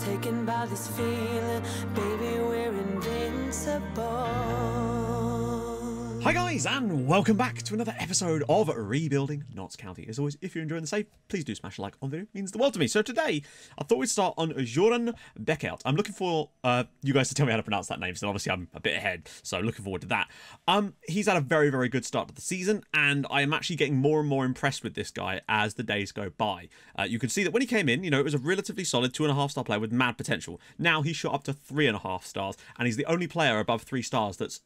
taken by this feeling, baby, we're invincible. Hi guys, and welcome back to another episode of Rebuilding Notts County. As always, if you're enjoying the save, please do smash a like on the video, it means the world to me. So today, I thought we'd start on Joran Beckert. I'm looking for you guys to tell me how to pronounce that name, so obviously I'm a bit ahead, so looking forward to that. He's had a very, very good start to the season, and I am actually getting more and more impressed with this guy as the days go by. You can see that when he came in, you know, it was a relatively solid 2.5-star player with mad potential. Now he's shot up to 3.5 stars, and he's the only player above 3 stars that's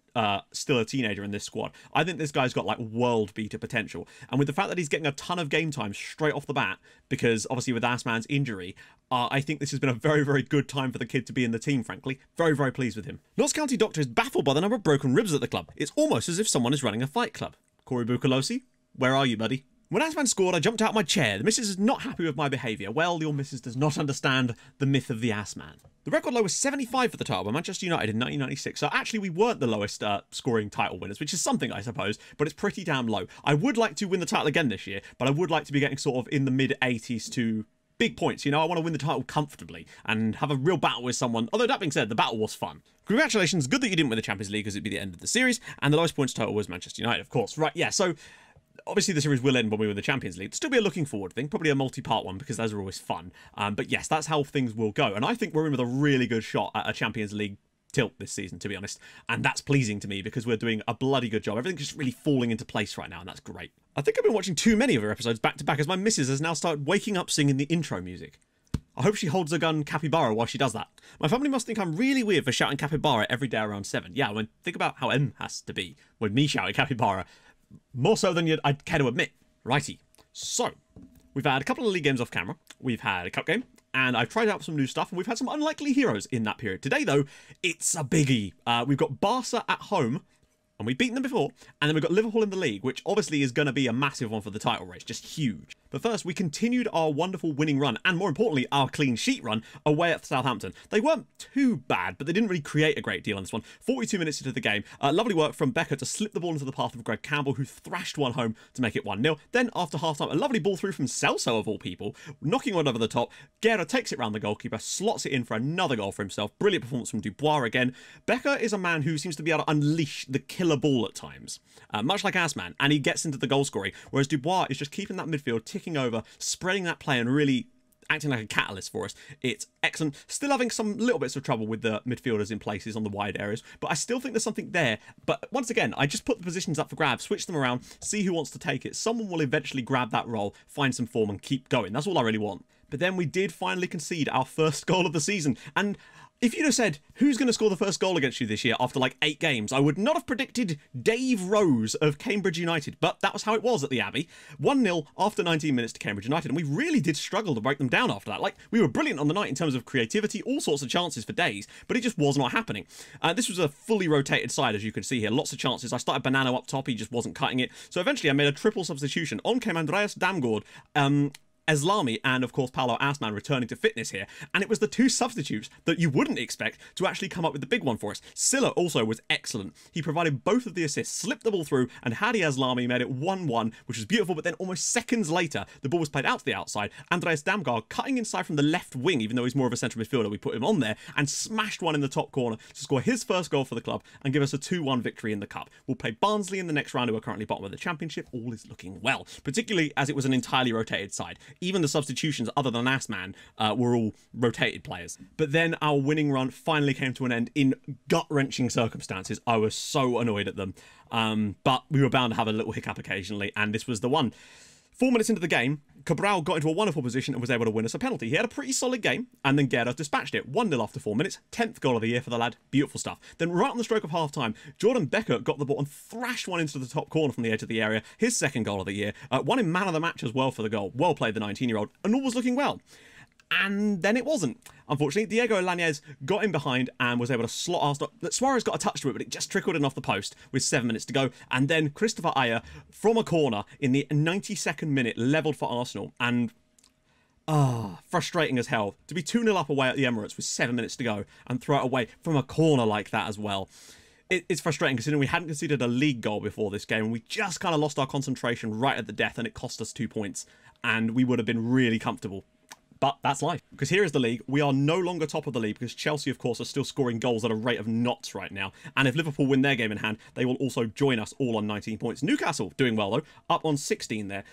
still a teenager in this squad. I think this guy's got like world beater potential, and with the fact that he's getting a ton of game time straight off the bat, because obviously with Assman's injury, I think this has been a very, very good time for the kid to be in the team, frankly. Very, very pleased with him. Notts County Doctor is baffled by the number of broken ribs at the club. It's almost as if someone is running a fight club. Corey Bukalosi, where are you, buddy? When Assman scored, I jumped out of my chair. The missus is not happy with my behaviour. Well, your missus does not understand the myth of the Assman. The record low was 75 for the title by Manchester United in 1996, so actually we weren't the lowest scoring title winners, which is something, I suppose, but it's pretty damn low. I would like to win the title again this year, but I would like to be getting sort of in the mid-80s to big points. You know, I want to win the title comfortably and have a real battle with someone, although that being said, the battle was fun. Congratulations, good that you didn't win the Champions League, because it'd be the end of the series, and the lowest points total was Manchester United, of course. Right, yeah, so obviously the series will end when we win the Champions League. It'll still be a looking forward thing, probably a multi-part one, because those are always fun. But yes, that's how things will go. And I think we're in with a really good shot at a Champions League tilt this season, to be honest. And that's pleasing to me, because we're doing a bloody good job. Everything's just really falling into place right now, and that's great. I think I've been watching too many of her episodes back to back, as my missus has now started waking up singing the intro music. I hope she holds her gun capybara while she does that. My family must think I'm really weird for shouting capybara every day around 7. Yeah, when think about how M has to be when me shouting capybara. More so than I'd care to admit. Righty. So, we've had a couple of league games off camera. We've had a cup game. And I've tried out some new stuff. And we've had some unlikely heroes in that period. Today, though, it's a biggie. We've got Barca at home. And we've beaten them before. And then we've got Liverpool in the league, which obviously is going to be a massive one for the title race. Just huge. But first, we continued our wonderful winning run, and more importantly, our clean sheet run away at Southampton. They weren't too bad, but they didn't really create a great deal on this one. 42 minutes into the game, lovely work from Becker to slip the ball into the path of Greg Campbell, who thrashed one home to make it 1-0. Then, after half-time, a lovely ball through from Celso, of all people, knocking one over the top. Guerra takes it round the goalkeeper, slots it in for another goal for himself. Brilliant performance from Dubois again. Becker is a man who seems to be able to unleash the killer ball at times, much like Assman, and he gets into the goal scoring, whereas Dubois is just keeping that midfield ticking over, spreading that play and really acting like a catalyst for us. It's excellent. Still having some little bits of trouble with the midfielders in places on the wide areas, but I still think there's something there. But once again, I just put the positions up for grabs, switch them around, see who wants to take it. Someone will eventually grab that role, find some form and keep going. That's all I really want. But then we did finally concede our first goal of the season, and if you'd have said, who's going to score the first goal against you this year after like 8 games, I would not have predicted Dave Rose of Cambridge United, but that was how it was at the Abbey. 1-0 after 19 minutes to Cambridge United, and we really did struggle to break them down after that. Like, we were brilliant on the night in terms of creativity, all sorts of chances for days, but it just was not happening. This was a fully rotated side, as you can see here. Lots of chances. I started Banano up top, he just wasn't cutting it. So eventually I made a triple substitution. On came Andreas Damgaard, Eslami, and of course Paolo Assman returning to fitness here, and it was the two substitutes that you wouldn't expect to actually come up with the big one for us. Silla also was excellent. He provided both of the assists, slipped the ball through, and Hadi Eslami made it 1-1, which was beautiful. But then almost seconds later, the ball was played out to the outside. Andreas Damgaard cutting inside from the left wing, even though he's more of a central midfielder, we put him on there, and smashed one in the top corner to score his first goal for the club and give us a 2-1 victory in the cup. We'll play Barnsley in the next round, who are currently bottom of the championship. All is looking well, particularly as it was an entirely rotated side. Even the substitutions other than Assman were all rotated players. But then our winning run finally came to an end in gut-wrenching circumstances. I was so annoyed at them, but we were bound to have a little hiccup occasionally, and this was the one. 4 minutes into the game, Cabral got into a wonderful position and was able to win us a penalty. He had a pretty solid game, and then Guerra dispatched it. 1-0 after 4 minutes, 10th goal of the year for the lad. Beautiful stuff. Then right on the stroke of half-time, Jordan Becker got the ball and thrashed one into the top corner from the edge of the area. His second goal of the year. Won him man of the match as well for the goal. Well played, the 19-year-old, and all was looking well. And then it wasn't. Unfortunately, Diego Lainez got in behind and was able to slot Arsenal. Suarez got a touch to it, but it just trickled in off the post with 7 minutes to go. And then Christopher Ayer, from a corner in the 92nd minute, levelled for Arsenal. And frustrating as hell to be 2-0 up away at the Emirates with 7 minutes to go and throw it away from a corner like that as well. It's frustrating considering we hadn't conceded a league goal before this game, and we just kind of lost our concentration right at the death, and it cost us 2 points, and we would have been really comfortable. But that's life. Because here is the league. We are no longer top of the league because Chelsea, of course, are still scoring goals at a rate of knots right now. And if Liverpool win their game in hand, they will also join us all on 19 points. Newcastle doing well, though, up on 16 there.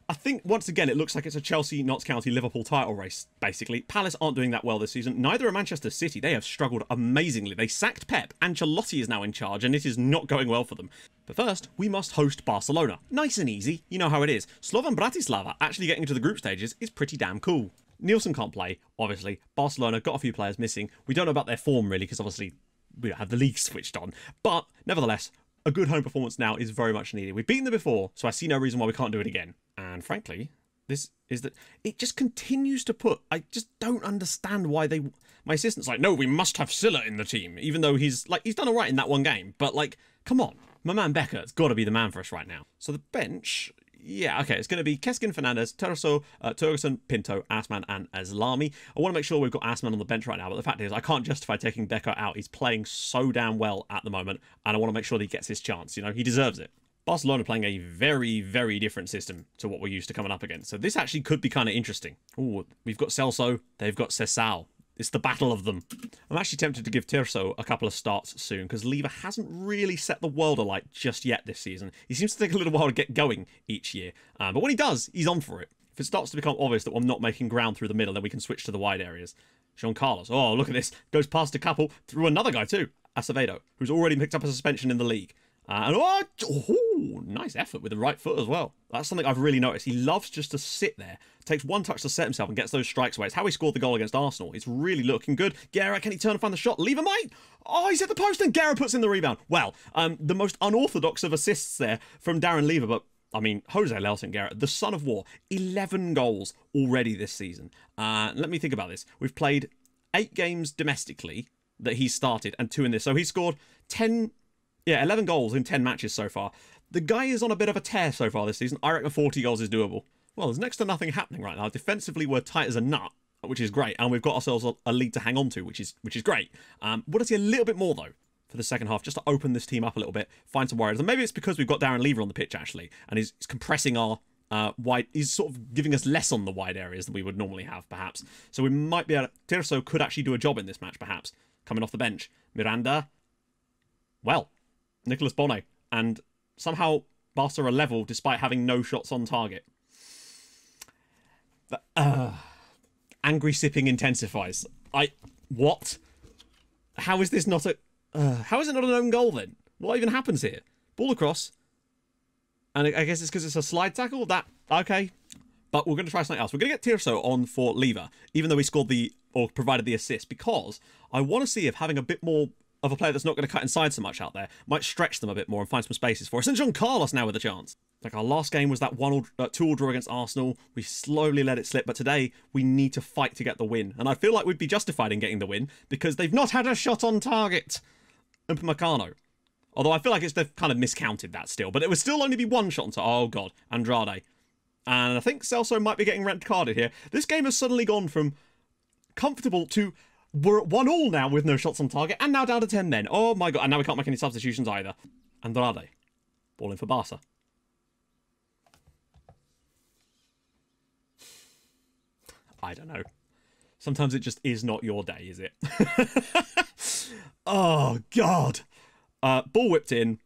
I think, once again, it looks like it's a Chelsea, Notts County, Liverpool title race, basically. Palace aren't doing that well this season. Neither are Manchester City. They have struggled amazingly. They sacked Pep. Ancelotti is now in charge, and it is not going well for them. But first, we must host Barcelona. Nice and easy. You know how it is. Slovan Bratislava actually getting into the group stages is pretty damn cool. Nielsen can't play, obviously. Barcelona got a few players missing. We don't know about their form, really, because obviously we don't have the league switched on. But, nevertheless, a good home performance now is very much needed. We've beaten them before, so I see no reason why we can't do it again. And frankly, this is that it just continues to put... I just don't understand why they... My assistant's like, no, we must have Silla in the team, even though he's done all right in that one game. But, like, come on. My man Becker's got to be the man for us right now. So the bench... Yeah, okay, it's going to be Keskin, Fernandez, Terraso, Turgerson, Pinto, Asman, and Aslami. I want to make sure we've got Asman on the bench right now, but the fact is I can't justify taking Becker out. He's playing so damn well at the moment, and I want to make sure that he gets his chance. You know, he deserves it. Barcelona playing a very, very different system to what we're used to coming up against, so this actually could be kind of interesting. Ooh, we've got Celso, they've got Cesao. It's the battle of them. I'm actually tempted to give Tirso a couple of starts soon because Lever hasn't really set the world alight just yet this season. He seems to take a little while to get going each year. But when he does, he's on for it. If it starts to become obvious that we're not making ground through the middle, then we can switch to the wide areas. Jean Carlos. Oh, look at this. Goes past a couple through another guy too. Acevedo, who's already picked up a suspension in the league. Nice effort with the right foot as well. That's something I've really noticed. He loves just to sit there, takes one touch to set himself and gets those strikes away. It's how he scored the goal against Arsenal. It's really looking good. Guerra, can he turn and find the shot? Lever might. Oh, he's hit the post and Guerra puts in the rebound. Well, the most unorthodox of assists there from Darren Lever, but I mean, Jose Lelson Garrett, the son of war, 11 goals already this season. Let me think about this. We've played 8 games domestically that he started and 2 in this. So he scored 11 goals in 10 matches so far. The guy is on a bit of a tear so far this season. I reckon 40 goals is doable. Well, there's next to nothing happening right now. Defensively, we're tight as a nut, which is great. And we've got ourselves a lead to hang on to, which is great. Want to see a little bit more, though, for the second half, just to open this team up a little bit, find some warriors. And maybe it's because we've got Darren Lever on the pitch, actually, and he's compressing our wide... He's sort of giving us less on the wide areas than we would normally have, perhaps. So we might be able to... Tirso could actually do a job in this match, perhaps, coming off the bench. Miranda. Well... Nicolas Bonnet, and somehow Barca are level despite having no shots on target. Angry sipping intensifies. What? How is this not a... how is it not an own goal then? What even happens here? Ball across. And I guess it's because it's a slide tackle? Okay. But we're going to try something else. We're going to get Tirso on for Lever, even though he scored or provided the assist, because I want to see if having a bit more of a player that's not going to cut inside so much out there might stretch them a bit more and find some spaces for us. And Jean Carlos now with a chance. Like our last game was that 2-2 draw against Arsenal. We slowly let it slip, but today we need to fight to get the win. And I feel like we'd be justified in getting the win because they've not had a shot on target. Upamecano. Although I feel like they've kind of miscounted that still, but it would still only be one shot on target. Oh god, Andrade. And I think Celso might be getting red carded here. This game has suddenly gone from comfortable to... We're at 1-1 now with no shots on target, and now down to 10 men. Oh my god, and now we can't make any substitutions either. Andrade. Ball in for Barca. I don't know. Sometimes it just is not your day, is it? Oh god. Ball whipped in.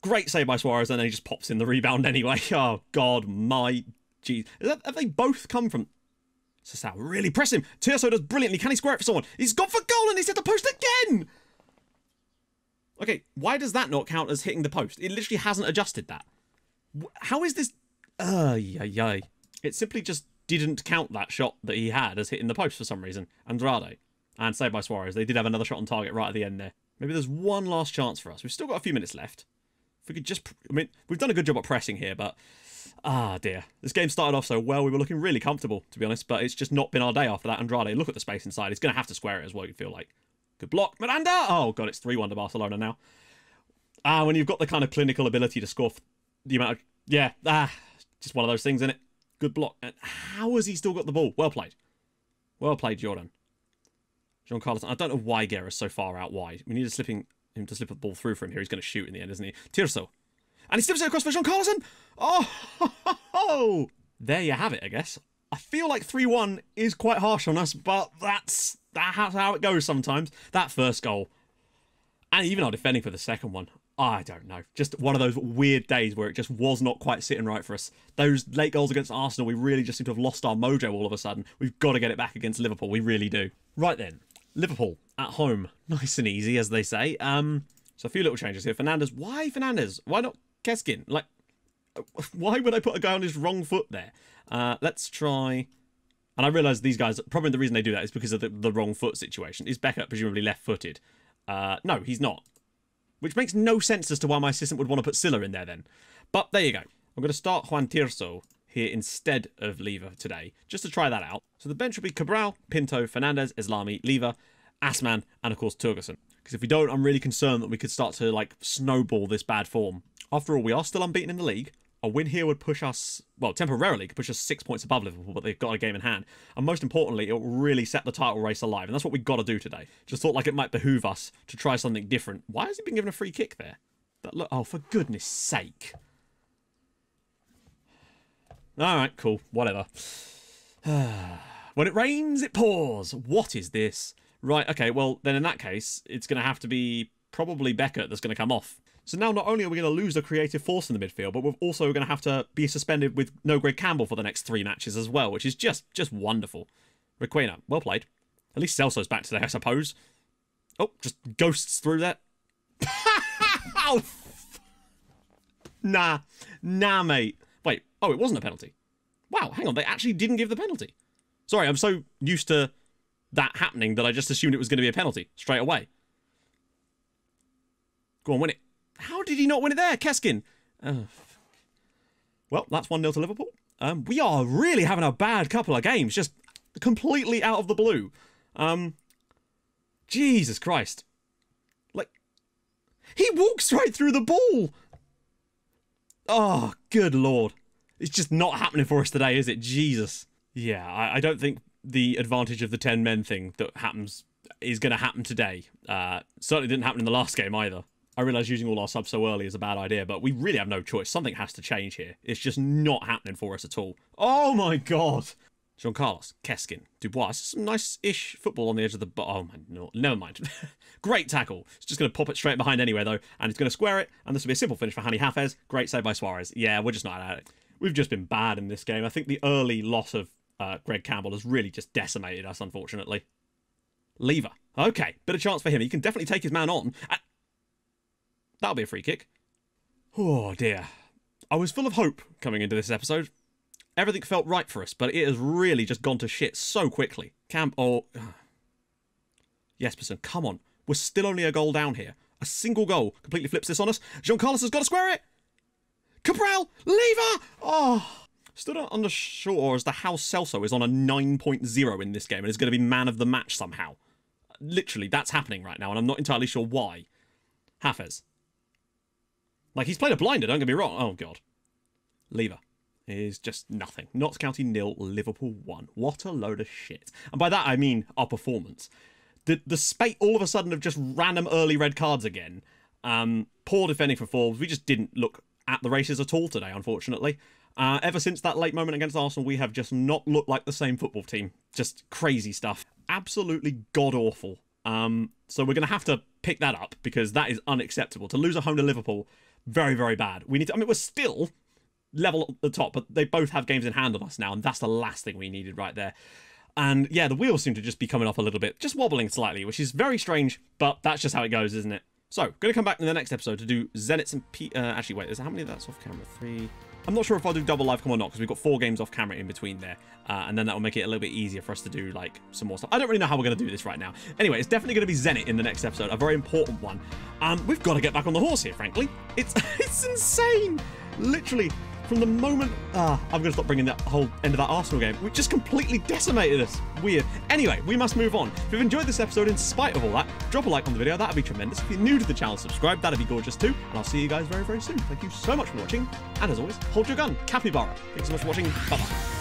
Great save by Suarez, and then he just pops in the rebound anyway. Oh god, my jeez. Have they both come from... Cesao, really press him. Tirso does brilliantly. Can he square it for someone? He's gone for goal and he's hit the post again. Okay, why does that not count as hitting the post? It literally hasn't adjusted that. How is this? It simply just didn't count that shot that he had as hitting the post for some reason. Andrade. And saved by Suarez. They did have another shot on target right at the end there. Maybe there's one last chance for us. We've still got a few minutes left. If we could just... I mean, we've done a good job at pressing here, but... Ah, dear. This game started off so well. We were looking really comfortable, to be honest, but it's just not been our day after that. Andrade, look at the space inside. He's going to have to square it as well, you feel like. Good block. Miranda! Oh, God, it's 3-1 to Barcelona now. When you've got the kind of clinical ability to score the amount of... Yeah, just one of those things, isn't it? Good block. And how has he still got the ball? Well played. Well played, Jordan. Jean Carlos. I don't know why Guerra's so far out wide. We need him to slip a ball through for him here. He's going to shoot in the end, isn't he? Tirso. And he slips it across for Jean Carlson. Oh, there you have it, I guess. I feel like 3-1 is quite harsh on us, but that's how it goes sometimes. That first goal, and even our defending for the second one, I don't know. Just one of those weird days where it just was not quite sitting right for us. Those late goals against Arsenal, we really just seem to have lost our mojo all of a sudden. We've got to get it back against Liverpool. We really do. Right then, Liverpool at home. Nice and easy, as they say. So a few little changes here. Fernandes. Why Fernandes? Why not Keskin? Like, why would I put a guy on his wrong foot there? Let's try... And I realise these guys, probably the reason they do that is because of the wrong foot situation. Is Becker presumably left-footed? No, he's not. Which makes no sense as to why my assistant would want to put Silla in there then. But there you go. I'm going to start Juan Tirso here instead of Lever today, just to try that out. So the bench will be Cabral, Pinto, Fernandes, Islami, Lever, Asman, and of course Turgerson. Because if we don't, I'm really concerned that we could start to like snowball this bad form. After all, we are still unbeaten in the league. A win here would push us, well, temporarily could push us 6 points above Liverpool, but they've got a game in hand. And most importantly, it will really set the title race alive. And that's what we've got to do today. Just thought like it might behoove us to try something different. Why has he been given a free kick there? That look, oh, for goodness sake. All right, cool, whatever. When it rains, it pours. What is this? Right, okay, well, then in that case, it's going to have to be probably Becker that's going to come off. So now not only are we going to lose a creative force in the midfield, but we're also going to have to be suspended with no Greg Campbell for the next 3 matches as well, which is just wonderful. Requena, well played. At least Celso's back today, I suppose. Oh, just ghosts through that. Oh, nah, mate. Wait, oh, it wasn't a penalty. Wow, hang on, they actually didn't give the penalty. Sorry, I'm so used to that happening that I just assumed it was going to be a penalty straight away. Go on, win it. How did he not win it there, Keskin? Well, that's 1-0 to Liverpool. We are really having a bad couple of games, just completely out of the blue. Jesus Christ. Like, he walks right through the ball. Oh, good Lord. It's just not happening for us today, is it? Jesus. Yeah, I don't think the advantage of the 10 men thing that happens is going to happen today. Certainly didn't happen in the last game either. I realise using all our subs so early is a bad idea, but we really have no choice. Something has to change here. It's just not happening for us at all. Oh my God. Jean Carlos, Keskin, Dubois. Some nice-ish football on the edge of the... Oh, man, no, never mind. Great tackle. It's just going to pop it straight behind anyway, though, and it's going to square it, and this will be a simple finish for Hani Hafez. Great save by Suarez. Yeah, we're just not at it. We've just been bad in this game. I think the early loss of Greg Campbell has really just decimated us, unfortunately. Lever. Okay, bit of chance for him. He can definitely take his man on. That'll be a free kick. Oh, dear. I was full of hope coming into this episode. Everything felt right for us, but it has really just gone to shit so quickly. Jespersen, come on. We're still only a goal down here. A single goal completely flips this on us. Jean Carlos has got to square it. Cabral, Lever! Oh, still unsure as to how Celso is on a 9.0 in this game and is going to be man of the match somehow. Literally, that's happening right now, and I'm not entirely sure why. Hafez. Like, he's played a blinder, don't get me wrong. Oh, God. Lever is just nothing. Notts County 0, Liverpool 1. What a load of shit. And by that, I mean our performance. The spate all of a sudden of just random early red cards again. Poor defending for Forbes. We just didn't look at the races at all today, unfortunately. Ever since that late moment against Arsenal, we have just not looked like the same football team. Just crazy stuff. Absolutely god-awful. So we're going to have to pick that up because that is unacceptable. To lose at home to Liverpool, very, very bad. We need to, I mean, we're still level at the top, but they both have games in hand on us now, and that's the last thing we needed right there. And yeah, the wheels seem to just be coming off a little bit, just wobbling slightly, which is very strange, but that's just how it goes, isn't it? So, going to come back in the next episode to do Zenits and actually, wait, how many of that's off camera? 3. I'm not sure if I'll do double live come or not, because we've got 4 games off camera in between there. And then that will make it a little bit easier for us to do, like, some more stuff. I don't really know how we're going to do this right now. Anyway, it's definitely going to be Zenit in the next episode, a very important one. We've got to get back on the horse here, frankly. It's insane! Literally, from the moment... I'm going to stop bringing that whole end of that Arsenal game. We just completely decimated us. Weird. Anyway, we must move on. If you've enjoyed this episode in spite of all that, drop a like on the video. That'd be tremendous. If you're new to the channel, subscribe. That'd be gorgeous too. And I'll see you guys very, very soon. Thank you so much for watching. And as always, hold your gun. Capybara. Thanks so much for watching. Bye-bye.